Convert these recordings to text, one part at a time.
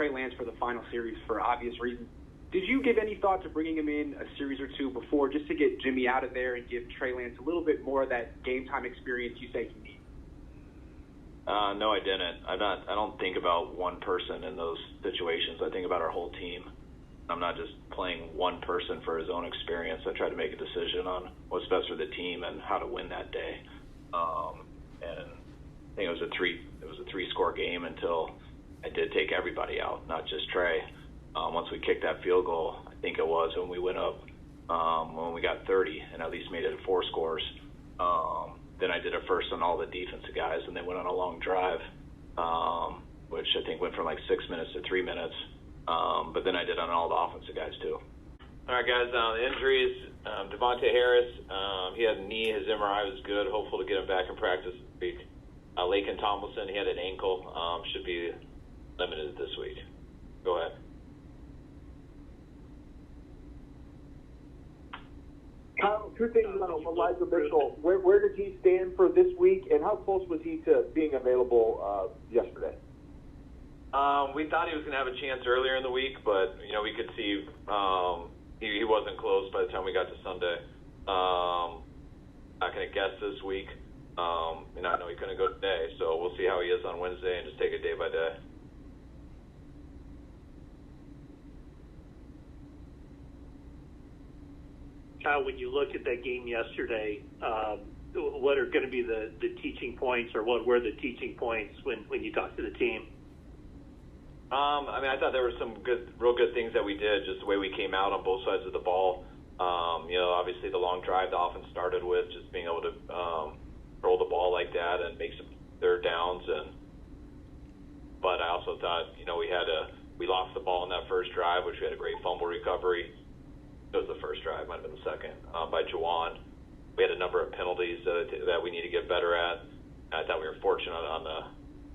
Trey Lance for the final series for obvious reasons. Did you give any thought to bringing him in a series or two before just to get Jimmy out of there and give Trey Lance a little bit more of that game-time experience you say he needs? No, I didn't. I don't think about one person in those situations. I think about our whole team. I'm not just playing one person for his own experience. I try to make a decision on what's best for the team and how to win that day. And I think it was a three-score game until I did take everybody out, not just Trey. Once we kicked that field goal, I think it was when we went up, when we got 30 and at least made it 4 scores. Then I did it first on all the defensive guys, and they went on a long drive, which I think went from like 6 minutes to 3 minutes. But then I did on all the offensive guys too. All right, guys, the injuries. Devontae Harris, he had a knee. His MRI was good. Hopeful to get him back in practice this week. Laken Tomlinson, he had an ankle. Should be limited this week. Go ahead. Kyle, two things on Elijah Mitchell. Where did he stand for this week, and how close was he to being available yesterday? We thought he was going to have a chance earlier in the week, but we could see he wasn't close by the time we got to Sunday. Not going to guess this week. I know he couldn't go today, so we'll see how he is on Wednesday and just take it day by day. Kyle, when you look at that game yesterday, what are going to be the teaching points, or what were the teaching points when you talked to the team? I thought there were some real good things that we did, just the way we came out on both sides of the ball. Obviously the long drive the offense started with, just being able to roll the ball like that and make some third downs. But I also thought, we lost the ball in that first drive, which we had a great fumble recovery. It was the first drive, might have been the second, by Juwan. We had a number of penalties that we need to get better at. And I thought we were fortunate on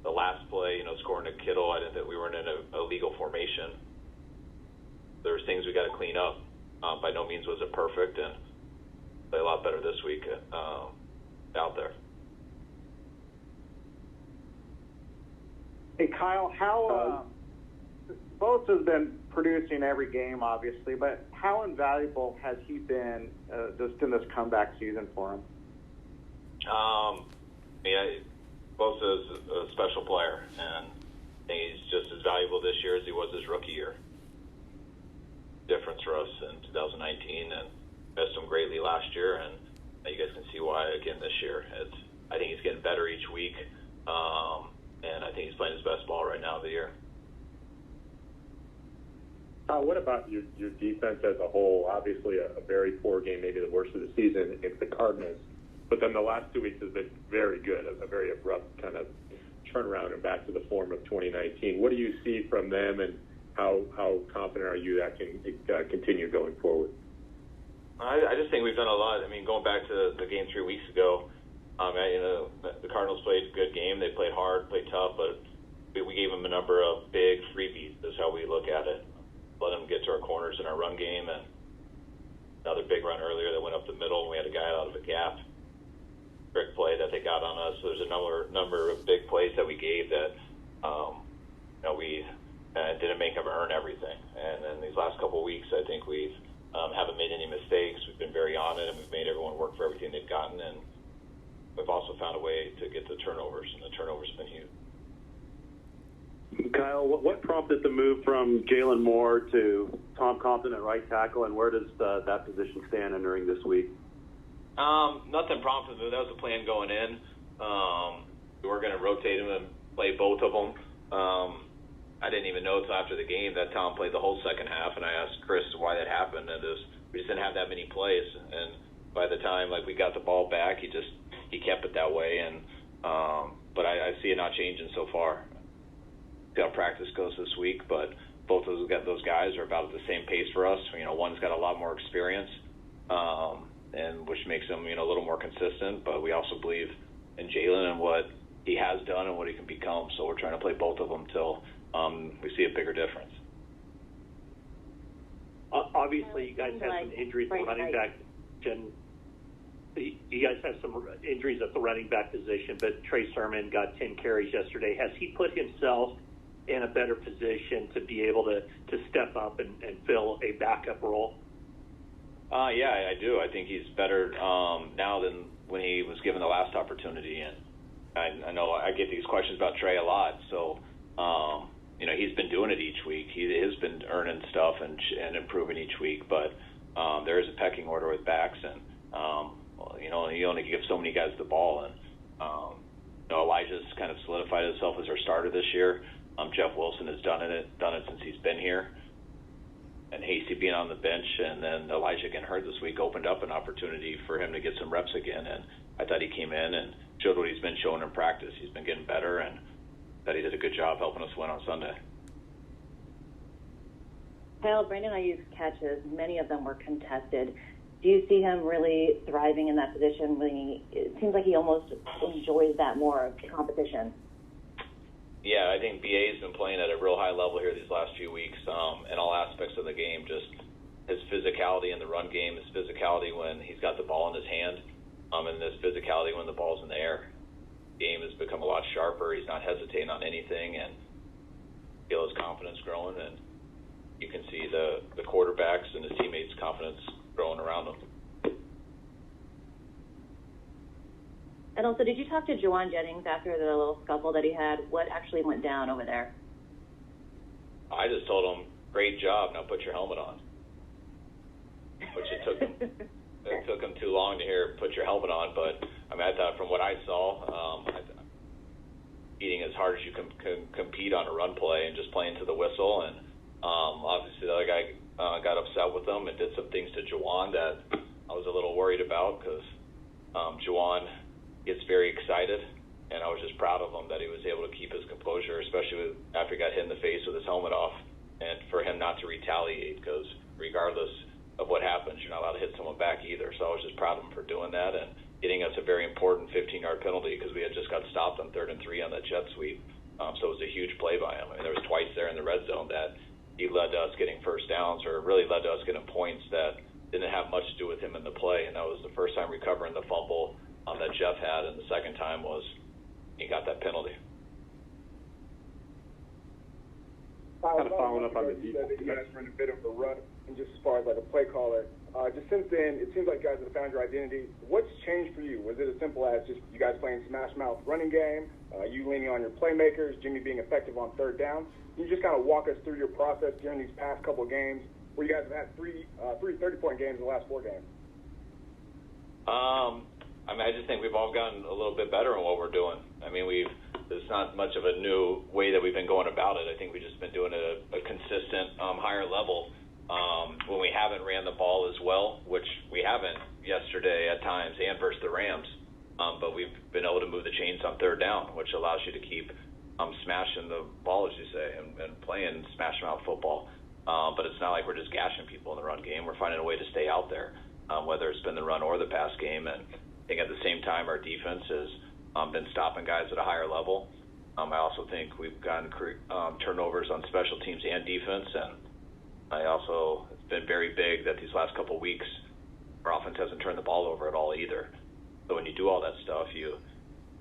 the last play, scoring a Kittle. I didn't think we weren't in a legal formation. There's things we got to clean up. By no means was it perfect, and play a lot better this week out there. Hey, Kyle, how both have been producing every game, obviously, but how invaluable has he been just in this comeback season for him? Both is a special player, and I think he's just as valuable this year as he was his rookie year. Difference for us in 2019, and missed him greatly last year, and you guys can see why again this year. I think he's getting better each week, and I think he's playing his best ball right now of the year. What about your defense as a whole? Obviously a very poor game, maybe the worst of the season against the Cardinals. But then the last 2 weeks has been very good, a very abrupt kind of turnaround and back to the form of 2019. What do you see from them, and how confident are you that can continue going forward? I just think we've done a lot. Going back to the game 3 weeks ago, the Cardinals played a good game. They played hard, played tough, but we gave them a number of big freebies. That's how we look at it. Let them get to our corners in our run game, and another big run earlier that went up the middle, and we had a guy out of a gap. Trick play that they got on us. So there's a number of big plays that we gave that we didn't make them earn everything. And then these last couple of weeks, I think we haven't made any mistakes. We've been very on it, and we've made everyone work for everything they've gotten. And we've also found a way to get the turnovers, and the turnovers have been huge. Kyle, what prompted the move from Jalen Moore to Tom Compton at right tackle, and where does that position stand entering this week? Nothing prompted it. That was the plan going in. We were going to rotate him and play both of them. I didn't even know until after the game that Tom played the whole second half, and I asked Chris why that happened. And we just didn't have that many plays, and by the time we got the ball back, he kept it that way. And but I see it not changing so far. See how practice goes this week, but both of those guys are about at the same pace for us. One's got a lot more experience, and which makes him a little more consistent. But we also believe in Jalen and what he has done and what he can become. So we're trying to play both of them till we see a bigger difference. Obviously, you guys have some injuries at running back. You guys have some injuries at the running back position, but Trey Sermon got 10 carries yesterday. Has he put himself in a better position to be able to step up and fill a backup role? Yeah, I do. I think he's better now than when he was given the last opportunity. And I know I get these questions about Trey a lot. So, he's been doing it each week. He has been earning stuff and improving each week. But there is a pecking order with backs, and you only give so many guys the ball. And Elijah's kind of solidified himself as our starter this year. Jeff Wilson has done it since he's been here. And Hasty being on the bench, and then Elijah getting hurt this week opened up an opportunity for him to get some reps again. And I thought he came in and showed what he's been showing in practice. He's been getting better, and that he did a good job helping us win on Sunday. Kyle, Brandon Ayuk's catches, many of them were contested. Do you see him really thriving in that position? It seems like he almost enjoys that more of competition. Yeah, I think BA's been playing at a real high level here these last few weeks in all aspects of the game. Just his physicality in the run game, his physicality when he's got the ball in his hand, and his physicality when the ball's in the air. The game has become a lot sharper. He's not hesitating on anything, and feel his confidence growing. And you can see the quarterbacks and his teammates' confidence growing around him. And also, did you talk to Juwan Jennings after the little scuffle that he had? What actually went down over there? I just told him, great job, now put your helmet on. Which it took him too long to hear, put your helmet on. But, I thought from what I saw, eating as hard as you can compete on a run play and just playing to the whistle. And obviously the other guy got upset with him and did some things to Juwan that I was a little worried about because Juwan gets very excited, and I was just proud of him that he was able to keep his composure, especially after he got hit in the face with his helmet off, and for him not to retaliate, because regardless of what happens, you're not allowed to hit someone back either. So I was just proud of him for doing that and getting us a very important 15-yard penalty because we had just got stopped on 3rd and 3 on that jet sweep. So it was a huge play by him. There was twice there in the red zone that he led to us getting first downs, or really led to us getting points that didn't have much to do with him in the play, and that was the first time recovering the fumble that Jeff had, and the second time was he got that penalty. Kind of following up on the defense. You guys were in a bit of a rut, and just as far as like a play caller, just since then, it seems like you guys have found your identity. What's changed for you? Was it as simple as just you guys playing smash mouth running game, you leaning on your playmakers, Jimmy being effective on 3rd down? Can you just kind of walk us through your process during these past couple of games where you guys have had three 30-point games in the last 4 games? I just think we've all gotten a little bit better in what we're doing. There's not much of a new way that we've been going about it. I think we've just been doing it at a consistent, higher level. When we haven't ran the ball as well, which we haven't yesterday at times and versus the Rams, but we've been able to move the chains on 3rd down, which allows you to keep smashing the ball, as you say, and playing smash mouth football. But it's not like we're just gashing people in the run game. We're finding a way to stay out there, whether it's been the run or the pass game. And I think at the same time, our defense has been stopping guys at a higher level. I also think we've gotten turnovers on special teams and defense. And it's been very big that these last couple of weeks, our offense hasn't turned the ball over at all either. So when you do all that stuff, you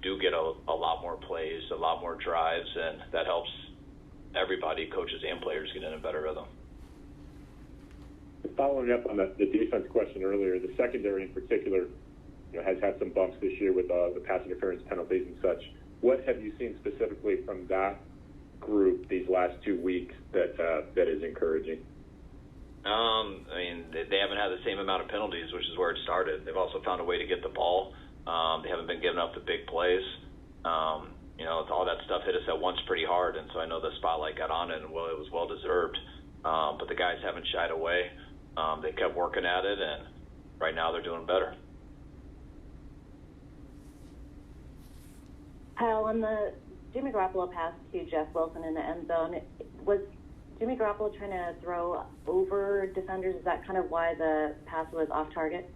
do get a lot more plays, a lot more drives, and that helps everybody, coaches and players, get in a better rhythm. Following up on the defense question earlier, the secondary in particular has had some bumps this year with the pass interference penalties and such. What have you seen specifically from that group these last 2 weeks that is encouraging? They haven't had the same amount of penalties, which is where it started. They've also found a way to get the ball. They haven't been giving up the big plays. All that stuff hit us at once pretty hard, and so I know the spotlight got on it, and it was well-deserved. But the guys haven't shied away. They kept working at it, and right now they're doing better. Kyle, on the Jimmy Garoppolo pass to Jeff Wilson in the end zone, was Jimmy Garoppolo trying to throw over defenders? Is that kind of why the pass was off target?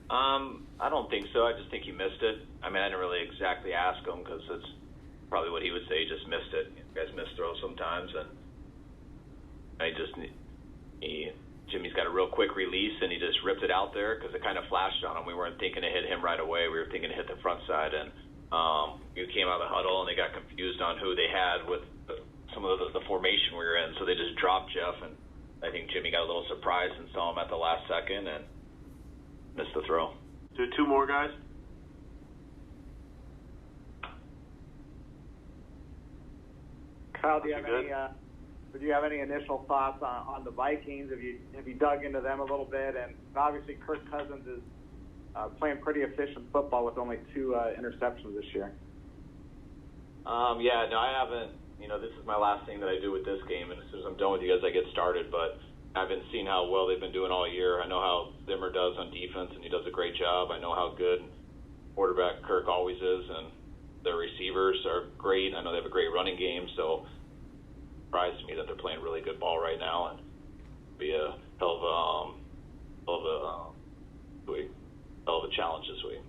I don't think so. I just think he missed it. I didn't really exactly ask him because it's probably what he would say. He just missed it. You guys miss throws sometimes, and Jimmy's got a real quick release, and he just ripped it out there because it kind of flashed on him. We weren't thinking to hit him right away. We were thinking to hit the front side, and you came out of the huddle, and they got confused on who they had with some of the formation we were in. So they just dropped Jeff, and I think Jimmy got a little surprised and saw him at the last second and missed the throw. Do two more guys. Kyle, do you have any initial thoughts on the Vikings? Have you dug into them a little bit? And obviously, Kirk Cousins is playing pretty efficient football with only 2 interceptions this year. Yeah, no, I haven't. This is my last thing that I do with this game, and as soon as I'm done with you guys, I get started. But I haven't seen how well they've been doing all year. I know how Zimmer does on defense, and he does a great job. I know how good quarterback Kirk always is, and their receivers are great. I know they have a great running game, so it surprised me that they're playing really good ball right now, and be a hell of a challenge this week.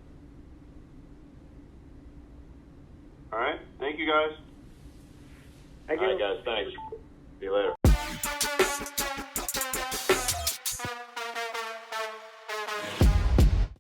All right. Thank you, guys. All right, guys. Thanks. See you later.